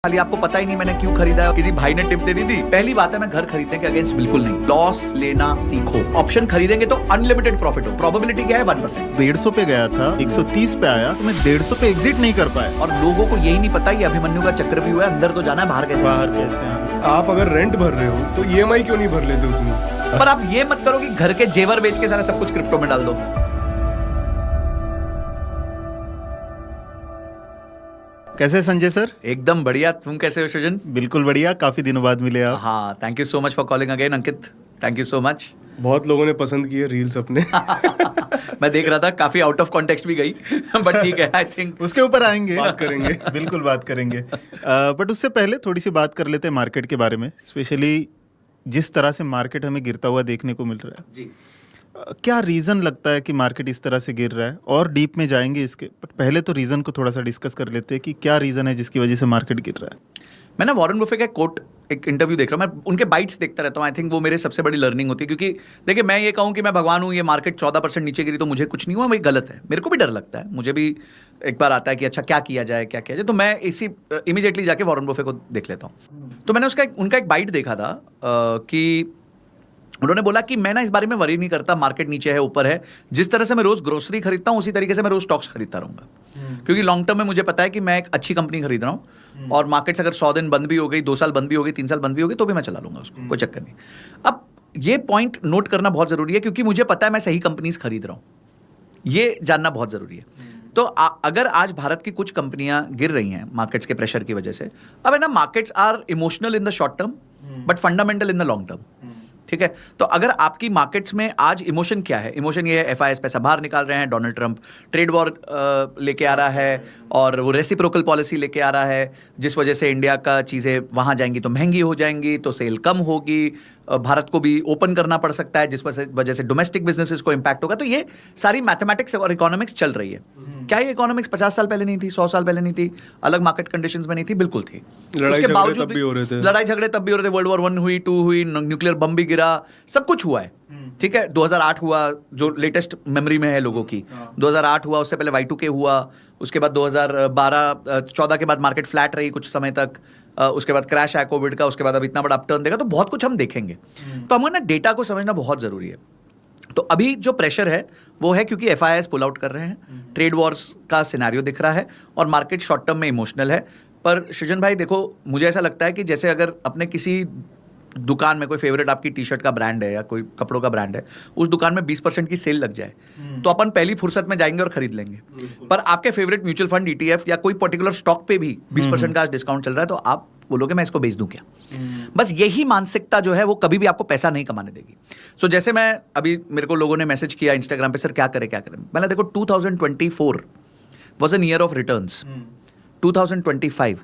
खाली आपको पता ही नहीं मैंने क्यों खरीदा है, किसी भाई ने टिप दे दी थी। पहली बात है, मैं घर खरीदने के अगेंस्ट बिल्कुल नहीं। लॉस लेना सीखो। ऑप्शन खरीदेंगे तो अनलिमिटेड प्रॉफिट हो। प्रोबेबिलिटी क्या है? 1%। 150 पे गया था, 130 पे आया तो मैं 150 पे एग्जिट नहीं कर पाया। और लोगों को यही नहीं पता ये अभिमन्यु का चक्र भी हुआ है, अंदर तो जाना है, बाहर कैसे आए? आप अगर रेंट भर रहे हो तो ईएमआई क्यों नहीं भर लेते उतनी? पर आप ये मत करो कि घर के जेवर बेच के सारा सब कुछ क्रिप्टो में डाल दो। कैसे संजय सर? एकदम बढ़िया। तुम कैसे हो सृजन? बिल्कुल बढ़िया, काफी दिनों बाद मिले आप। हाँ, thank you so much for calling again Ankit. Thank you so much. बहुत लोगों ने पसंद किए रील्स अपने। मैं देख रहा था, काफी आउट ऑफ कॉन्टेक्स्ट भी गई। बट ठीक है, आई थिंक उसके ऊपर आएंगे, बात करेंगे। बिल्कुल बात करेंगे। बट उससे पहले थोड़ी सी बात कर लेते हैं मार्केट के बारे में, स्पेशली जिस तरह से मार्केट हमें गिरता हुआ देखने को मिल रहा है जी। क्या रीज़न लगता है कि मार्केट इस तरह से गिर रहा है? और डीप में जाएंगे इसके, बट पहले तो रीज़न को थोड़ा सा डिस्कस कर लेते हैं कि क्या रीज़न है जिसकी वजह से मार्केट गिर रहा है। मैं ना वॉरेन बफे का कोट, एक इंटरव्यू देख रहा हूँ, मैं उनके बाइट्स देखता रहता हूँ। आई थिंक वो मेरे सबसे बड़ी लर्निंग होती है, क्योंकि देखिए मैं ये कहूँ कि मैं भगवान हूँ, ये मार्केट 14% नीचे गिरी तो मुझे कुछ नहीं हुआ, वही गलत है। मेरे को भी डर लगता है, मुझे भी एक बार आता है कि अच्छा क्या किया जाए, क्या किया जाए। तो मैं इसी इमीडिएटली जाके वॉरेन बफे को देख लेता हूँ। तो मैंने उनका एक बाइट देखा था कि उन्होंने बोला कि मैं ना इस बारे में वरी नहीं करता, मार्केट नीचे है ऊपर है, जिस तरह से मैं रोज ग्रोसरी खरीदता हूँ उसी तरीके से मैं रोज स्टॉक्स खरीदता रहूंगा। क्योंकि लॉन्ग टर्म में मुझे पता है कि मैं एक अच्छी कंपनी खरीद रहा हूँ, और मार्केट्स अगर 100 दिन बंद भी हो गई, 2 साल बंद भी हो गई, 3 साल बंद भी हो गई, तो भी मैं चला लूंगा उसको, कोई चक्कर नहीं। अब ये पॉइंट नोट करना बहुत जरूरी है, क्योंकि मुझे पता है मैं सही कंपनीज खरीद रहा हूँ, ये जानना बहुत जरूरी है। तो अगर आज भारत की कुछ कंपनियां गिर रही हैं मार्केट्स के प्रेशर की वजह से, अब है ना, markets are emotional in the short term but fundamental in the long term. ठीक है, तो अगर आपकी मार्केट्स में आज इमोशन क्या है? इमोशन ये है, एफआईएस पैसा बाहर निकाल रहे हैं, डोनाल्ड ट्रंप ट्रेड वॉर लेके आ रहा है, और वो रेसिप्रोकल पॉलिसी लेके आ रहा है, जिस वजह से इंडिया का चीज़ें वहाँ जाएंगी तो महंगी हो जाएंगी, तो सेल कम होगी, भारत को भी ओपन करना पड़ सकता है, जिस वजह से डोमेस्टिक बिजनेसेस को इंपैक्ट होगा। तो ये सारी मैथमेटिक्स और इकोनॉमिक्स चल रही है। क्या ये इकोनॉमिक्स 50 साल पहले नहीं थी, 100 साल पहले नहीं थी, अलग मार्केट कंडीशंस में नहीं थी? बिल्कुल थी। उसके बावजूद तब भी हो रहे थे, लड़ाई झगड़े तब भी हो रहे थे, वर्ल्ड वॉर 1 हुई, 2 हुई, न्यूक्लियर बम भी गिरा, सब कुछ हुआ है। ठीक है, 2008 हुआ, जो लेटेस्ट मेमोरी में है लोगों की। 2008 हुआ, उससे पहले Y2K हुआ, उसके बाद 2012-14 के बाद मार्केट फ्लैट रही कुछ समय तक, उसके बाद क्रैश आया कोविड का, उसके बाद अब इतना बड़ा अपटर्न देगा। तो बहुत कुछ हम देखेंगे, तो हमें ना डेटा को समझना बहुत जरूरी है। तो अभी जो प्रेशर है वो है क्योंकि एफआईआईएस पुल आउट कर रहे हैं, ट्रेड वॉर्स का सिनेरियो दिख रहा है, और मार्केट शॉर्ट टर्म में इमोशनल है। पर सृजन भाई देखो, मुझे ऐसा लगता है कि जैसे अगर अपने किसी दुकान में कोई फेवरेट आपकी टी शर्ट का ब्रांड है या कोई कपड़ों का ब्रांड है, उस दुकान में 20% की सेल लग जाए तो अपन पहली फुर्सत में जाएंगे और खरीद लेंगे। पर आपके फेवरेट म्यूचुअल फंड, ईटीएफ या कोई पर्टिकुलर स्टॉक पे भी 20% का डिस्काउंट चल रहा है, तो आप बोलोगे मैं इसको बेच दूं क्या? बस यही मानसिकता जो है वो कभी भी आपको पैसा नहीं कमाने देगी। सो जैसे मैं अभी, मेरे को लोगों ने मैसेज किया इंस्टाग्राम पे, सर क्या करें क्या करें। मैंने देखो 2024 was an year of returns, 2025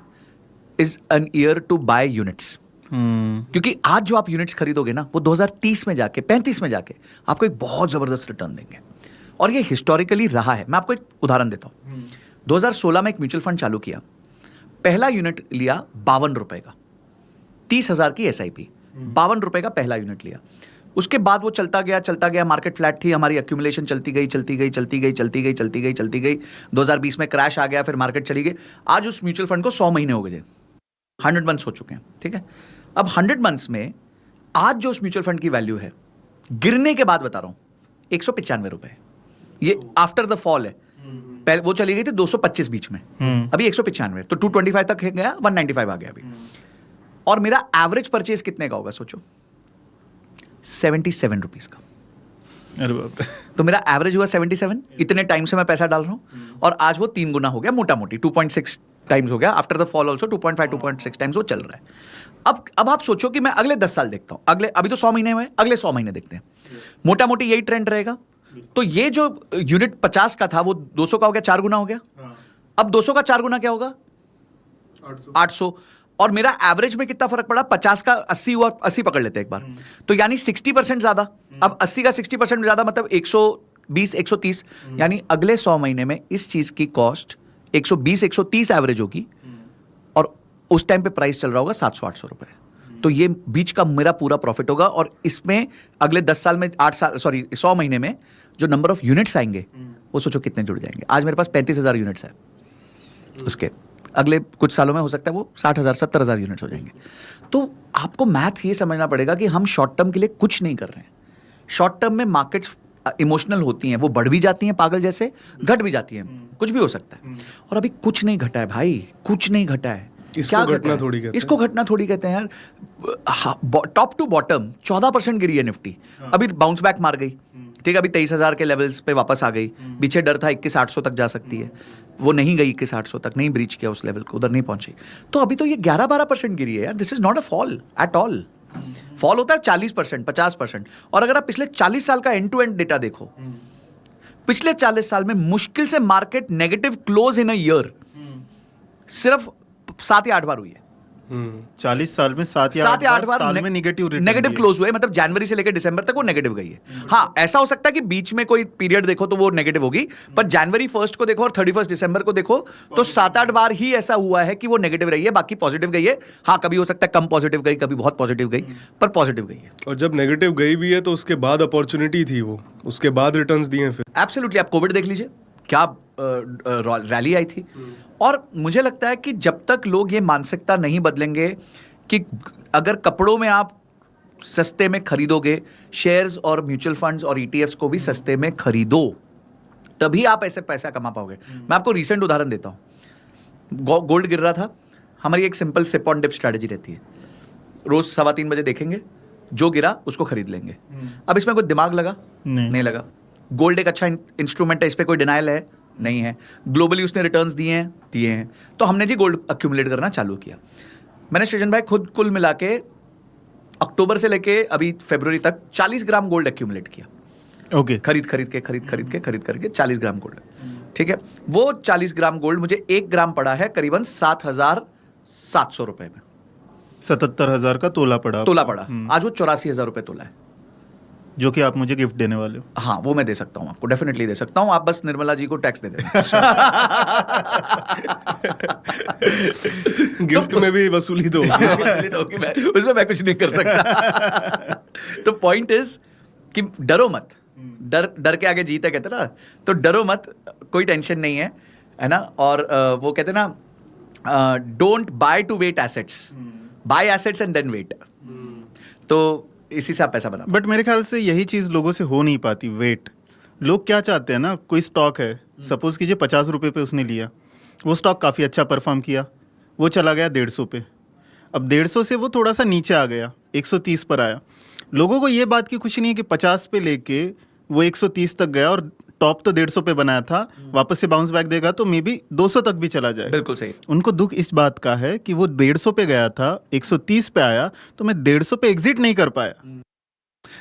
is an year to buy units. क्योंकि आज जो आप यूनिट्स खरीदोगे ना, वो 2030 में जाके, 35 में जाके आपको एक बहुत जबरदस्त रिटर्न देंगे, और ये हिस्टोरिकली रहा है। मैं आपको एक उदाहरण देता हूं। 2016 में एक म्यूचुअल फंड चालू किया, पहला यूनिट लिया 52 रुपए का, 30,000 की एसआईपी, 52 रुपए का पहला यूनिट लिया। उसके बाद वो चलता गया, मार्केट फ्लैट थी, हमारी एक्यूमुलेशन चलती गई। 2020 में क्रैश आ गया, फिर मार्केट चली गई। आज उस म्यूचुअल फंड को 100 महीने हो गए, 100 मंथ्स हो चुके हैं। ठीक है, अब 100 मंथ्स में आज जो उस म्यूचुअल फंड की वैल्यू है, गिरने के बाद बता रहा हूं, 195 रुपए। ये आफ्टर द फॉल है, पहले वो चली गई थी 225 बीच में, अभी 195, तो 225 तक गया, 195 आ गया अभी। और मेरा एवरेज परचेज कितने का होगा सोचो? 77 रुपीज का। अरे बाप रे। तो मेरा एवरेज हुआ 77, इतने टाइम से मैं पैसा डाल रहा हूं, और आज वो 3 गुना हो गया, मोटा मोटी 2.6 टाइम्स हो गया। After the fall also 2.5-2.6 times वो चल रहा है। अब आप सोचो कि मैं अगले 10 साल देखता हूं, अभी तो 100 महीने हुए, अगले 100 महीने देखते हैं, मोटा मोटी यही ट्रेंड रहेगा। तो ये जो यूनिट 50 का था वो 200 का हो गया, 4 गुना हो गया। अब 200 का 4 गुना क्या होगा? 800। और मेरा एवरेज में कितना फर्क पड़ा? 50 का 80 हुआ, 80 पकड़ लेते हैं एक बार, तो यानी 60% ज्यादा। अब 80 का 60% ज्यादा मतलब 120, 130, यानी अगले 100 महीने में इस चीज की कॉस्ट 120, 130 एवरेज होगी, और उस टाइम पे प्राइस चल रहा होगा 700-800 रुपए। तो ये बीच का मेरा पूरा प्रॉफिट होगा, और इसमें अगले 10 साल में 100 महीने में जो नंबर ऑफ यूनिट्स आएंगे वो सोचो कितने जुड़ जाएंगे। आज मेरे पास 35,000 यूनिट्स है उसके, अगले कुछ सालों में हो सकता है वो 60,000 70,000 यूनिट्स हो जाएंगे। तो आपको मैथ ये समझना पड़ेगा कि हम शॉर्ट टर्म के लिए कुछ नहीं कर रहे हैं। शॉर्ट टर्म में मार्केट्स इमोशनल होती हैं, वो बढ़ भी जाती हैं पागल जैसे, घट भी जाती हैं, कुछ भी हो सकता है। और अभी कुछ नहीं घटा है भाई, कुछ नहीं घटा है। इसको घटना थोड़ी कहते हैं। इसको घटना थोड़ी कहते हैं यार। टॉप टू बॉटम 14% गिरी है निफ्टी, अभी बाउंस बैक मार गई, ठीक है, अभी 23,000 के लेवल्स पे वापस आ गई। पीछे डर था 21,800 तक जा सकती है, वो नहीं गई 21,800 तक, नहीं ब्रीच किया उस लेवल को, उधर नहीं पहुंची। तो अभी तो ये 11-12% गिरी है यार। This is not a fall at all. Fall होता है 40%, 50%। और अगर आप पिछले 40 साल का एंड टू एंड डेटा देखो, पिछले 40 साल में मुश्किल से market negative close in a year सिर्फ 7 या 8 बार हुई है। 40 साल में 7 या 8 बार साल में नेगेटिव क्लोज हुए, मतलब जनवरी से लेकर दिसंबर तक वो नेगेटिव गई है। हाँ, ऐसा हो सकता है कि बीच में कोई पीरियड देखो तो वो नेगेटिव होगी, पर जनवरी 1 को देखो और 31 दिसंबर को देखो तो 7-8 बार ही ऐसा हुआ है कि वो नेगेटिव रही है, बाकी पॉजिटिव गई है। हाँ, कभी हो सकता है कम पॉजिटिव गई, कभी बहुत पॉजिटिव गई, पर पॉजिटिव गई है। और जब नेगेटिव गई भी है तो उसके बाद अपॉर्चुनिटी थी, वो उसके बाद रिटर्न्स दिए फिर। एब्सोल्युटली। आप कोविड देख लीजिए, क्या रैली आई थी। और मुझे लगता है कि जब तक लोग ये मानसिकता नहीं बदलेंगे कि अगर कपड़ों में आप सस्ते में खरीदोगे, शेयर्स और म्यूचुअल फंड्स और ईटीएफ्स को भी सस्ते में खरीदो, तभी आप ऐसे पैसा कमा पाओगे। मैं आपको रीसेंट उदाहरण देता हूँ। गोल्ड गिर रहा था, हमारी एक simple SIP on dip strategy रहती है, रोज 3:15 बजे देखेंगे, जो गिरा उसको खरीद लेंगे। अब इसमें कोई दिमाग लगा? नहीं लगा। गोल्ड एक अच्छा इंस्ट्रूमेंट है, इस पर कोई डिनाइल है? नहीं है। ग्लोबली उसने रिटर्न्स दिए हैं। तो हमने जी गोल्ड अक्यूमुलेट करना चालू किया। मैंने सृजन भाई खुद कुल मिला के अक्टूबर से लेके अभी फरवरी तक 40 ग्राम गोल्ड अक्यूमुलेट किया। ओके। खरीद करके 40 ग्राम गोल्ड, ठीक है। वो 40 ग्राम गोल्ड मुझे 1 ग्राम पड़ा है करीबन 7,700 रुपए में। 77,000 का तोला पड़ा। आज वो 84,000 रुपए तोला है, जो कि आप मुझे गिफ्ट देने वाले हो। हाँ, वो मैं दे सकता हूँ आपको, डेफिनेटली दे सकता हूँ। आप बस निर्मला जी को टैक्स दे देना। गिफ्ट में भी वसूली तो होगी, उसमें मैं कुछ नहीं कर सकता। तो पॉइंट इज कि डरो मत, डर के आगे जीत है कहते ना, तो डरो मत, कोई टेंशन नहीं है ना। और वो कहते ना, don't buy to wait assets, buy assets and then wait. तो इसी से आप पैसा बना। बट मेरे ख्याल से यही चीज लोगों से हो नहीं पाती, वेट। लोग क्या चाहते हैं ना, कोई स्टॉक है, सपोज कीजिए 50 रुपए पे उसने लिया, वो स्टॉक काफी अच्छा परफॉर्म किया, वो चला गया 150 पे। अब 150 से वो थोड़ा सा नीचे आ गया, 130 पर आया। लोगों को ये बात की खुशी नहीं है कि 50 पे लेके वो 130 तक गया और टॉप तो 150 पे बनाया था, वापस से बाउंस बैक देगा तो मे बी 200 तक भी चला जाए। बिल्कुल सही। उनको दुख इस बात का है कि वो 150 पे गया था, 130 पे आया, तो मैं 150 पे एग्जिट नहीं कर पाया।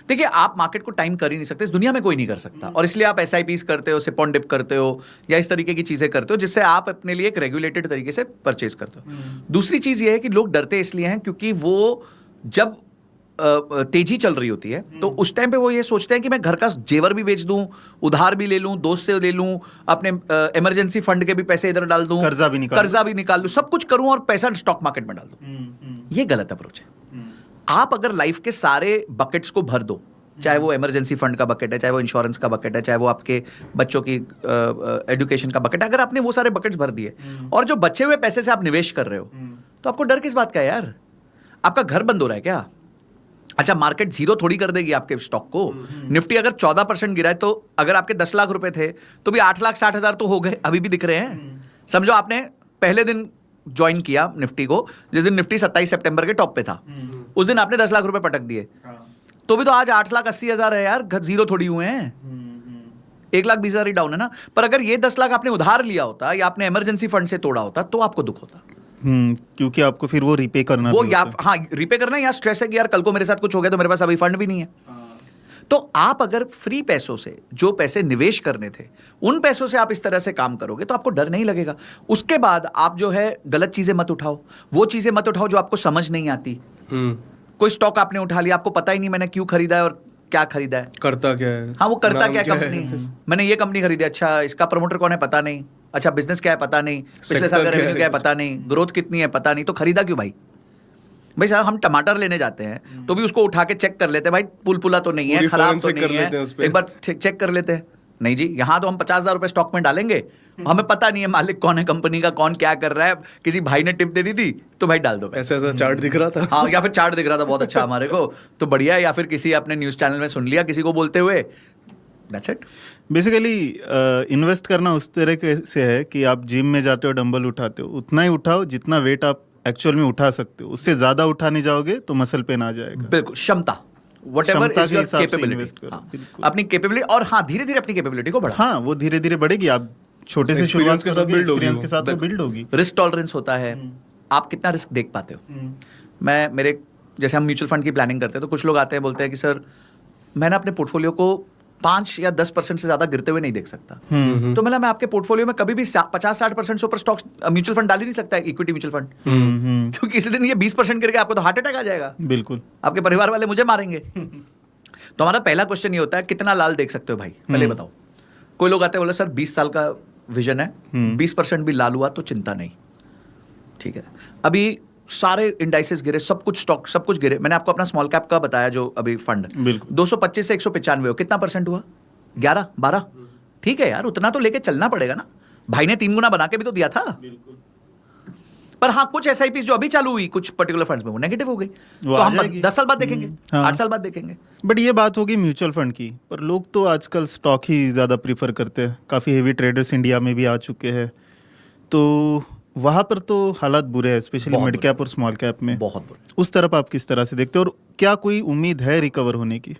देखिए, आप मार्केट को टाइम कर ही नहीं सकते, इस दुनिया में कोई नहीं कर सकता। और इसलिए आप SIPs करते हो, सिप ऑन डिप करते हो, या इस तरीके की चीजें करते हो जिससे आप अपने लिए एक रेगुलेटेड तरीके से परचेज करते हो। दूसरी चीज ये है कि लोग डरते इसलिए हैं क्योंकि वो जब तेजी चल रही होती है तो उस टाइम पे वो ये सोचते हैं कि मैं घर का जेवर भी बेच दूं, उधार भी ले लूं, दोस्त से ले लूं, अपने इमरजेंसी फंड के भी पैसे इधर डाल दूं, कर्जा भी निकाल दूं, सब कुछ करूं और पैसा स्टॉक मार्केट में डाल दूं। ये गलत अप्रोच है। आप अगर लाइफ के सारे बकेट्स को भर दो, चाहे वो इमरजेंसी फंड का बकेट है, चाहे वो इंश्योरेंस का बकेट है, चाहे वो आपके बच्चों की एजुकेशन का बकेट है, अगर आपने वो सारे बकेट्स भर दिए और जो बचे हुए पैसे से आप निवेश कर रहे हो, तो आपको डर किस बात का है यार? आपका घर बंद हो रहा है क्या? अच्छा, मार्केट जीरो थोड़ी कर देगी आपके स्टॉक को। निफ्टी अगर 14% गिरा है तो अगर आपके 10 लाख रुपए थे तो भी 8,60,000 तो हो गए, अभी भी दिख रहे हैं। समझो आपने पहले दिन ज्वाइन किया निफ्टी को, जिस दिन निफ्टी 27 सितंबर के टॉप पे था, उस दिन आपने 10 लाख रुपए पटक दिए, तो भी तो आज 8,80,000 है यार, जीरो थोड़ी हुए हैं। 1,20,000 ही डाउन है ना। पर अगर ये 10 लाख आपने उधार लिया होता या आपने इमरजेंसी फंड से तोड़ा होता तो आपको दुख होता। क्योंकि आपको फिर वो रीपे करना, वो या हाँ रीपे करना, या स्ट्रेस है कि यार कल को मेरे साथ कुछ हो गया तो मेरे पास अभी फंड भी नहीं है। तो आप अगर फ्री पैसों से जो पैसे निवेश करने थे उन पैसों से आप इस तरह से काम करोगे तो आपको डर नहीं लगेगा। उसके बाद आप जो है गलत चीजें मत उठाओ, वो चीजें मत उठाओ जो आपको समझ नहीं आती। कोई स्टॉक आपने उठा लिया, आपको पता ही नहीं मैंने क्यों खरीदा है और क्या खरीदा है, करता क्या है, हाँ वो करता क्या कंपनी, मैंने ये कंपनी खरीदी, अच्छा इसका प्रमोटर कौन है पता नहीं, अच्छा बिजनेस क्या है पता नहीं, पिछले साल का रेवेन्यू क्या है पता नहीं, ग्रोथ कितनी है पता नहीं, तो खरीदा क्यों भाई? भाई साहब हम टमाटर लेने जाते हैं तो भी उसको उठा के चेक कर लेते हैं, भाई पुलपुला तो नहीं है, खराब तो नहीं है, एक बार चेक कर लेते हैं। नहीं जी, यहाँ तो हम 50,000 रुपए स्टॉक में डालेंगे हमें पता नहीं है मालिक कौन है कंपनी का, कौन क्या कर रहा है, किसी भाई ने टिप दे दी थी तो भाई डाल दो पैसे। ऐसा ऐसा चार्ट दिख रहा था। हाँ, या फिर चार्ट दिख रहा था बहुत अच्छा हमारे को तो बढ़िया है, या फिर किसी अपने न्यूज चैनल में सुन लिया किसी को बोलते हुए, दैट्स इट। बेसिकली इन्वेस्ट करना उस तरह से है कि आप जिम में जाते हो, डंबल उठाते हो, उतना ही उठाओ जितना वेट आप एक्चुअल में उठा सकते हो। उससे ज़्यादा उठाने जाओगे तो मसल पेन आ जाएगा। बिल्कुल, क्षमता, व्हाटएवर क्षमता इज के योर हिसाब से कैपेबिलिटी, invest करो, बिल्कुल। अपनी कैपेबिलिटी, और हाँ धीरे धीरे अपनी कैपेबिलिटी को बढ़ाओ। हाँ, वो धीरे धीरे बढ़ेगी। आप छोटे से शुरुआत Experience के साथ करोगे, build होगी experience वो। के साथ वो बिल्ड होगी। रिस्क टॉलरेंस होता है, आप कितना रिस्क देख पाते हो। मैं मेरे जैसे हम म्यूचुअल फंड की प्लानिंग करते हैं तो कुछ लोग आते हैं बोलते हैं कि सर मैं ना अपने पोर्टफोलियो को 5 या 10% से ज्यादा गिरते हुए नहीं देख सकता। तो मैं आपके पोर्टफोलियो में कभी भी 50-60% से ऊपर स्टॉक्स म्यूचुअल फंड डाल ही नहीं सकता, इक्विटी म्यूचुअल फंड, क्योंकि किसी दिन ये 20% गिर गया आपको तो हार्ट अटैक आ जाएगा, बिल्कुल। आपके परिवार वाले मुझे मारेंगे। तो हमारा पहला क्वेश्चन ये होता है कितना लाल देख सकते हो भाई, पहले बताओ। कोई लोग आते हैं बोले सर 20 साल का विजन है, 20% भी लाल हुआ तो चिंता नहीं, ठीक है। अभी सारे इंडाइसेस गिरे, सब कुछ स्टॉक सब कुछ गिरे। मैंने आपको अपना स्मॉल कैप का बताया जो अभी फंड, बिल्कुल। 225 से 195 हो, कितना परसेंट हुआ? 11-12, ठीक है यार, उतना तो लेके चलना पड़ेगा ना। भाई ने 3 गुना बना के भी तो दिया था। पर हाँ, कुछ SIPs जो अभी चालू हुई कुछ पर्टिकुलर फंड्स में वो नेगेटिव हो गई, तो आ हम जाएगी। 10 साल बाद देखेंगे, हाँ। 8 साल बाद देखेंगे। बट ये बात होगी म्यूचुअल फंड की, पर लोग तो आजकल स्टॉक ही ज़्यादा प्रीफर करते हैं। काफ़ी हेवी ट्रेडर्स इंडिया में भी आ चुके हैं, तो वहाँ पर तो हालात बुरे हैं, स्पेशली बहुत मिड बुरे। कैप और स्मॉल कैप में। बहुत बुरा। उस तरफ आप किस तरह से देखते हो, और क्या कोई उम्मीद है रिकवर होने की?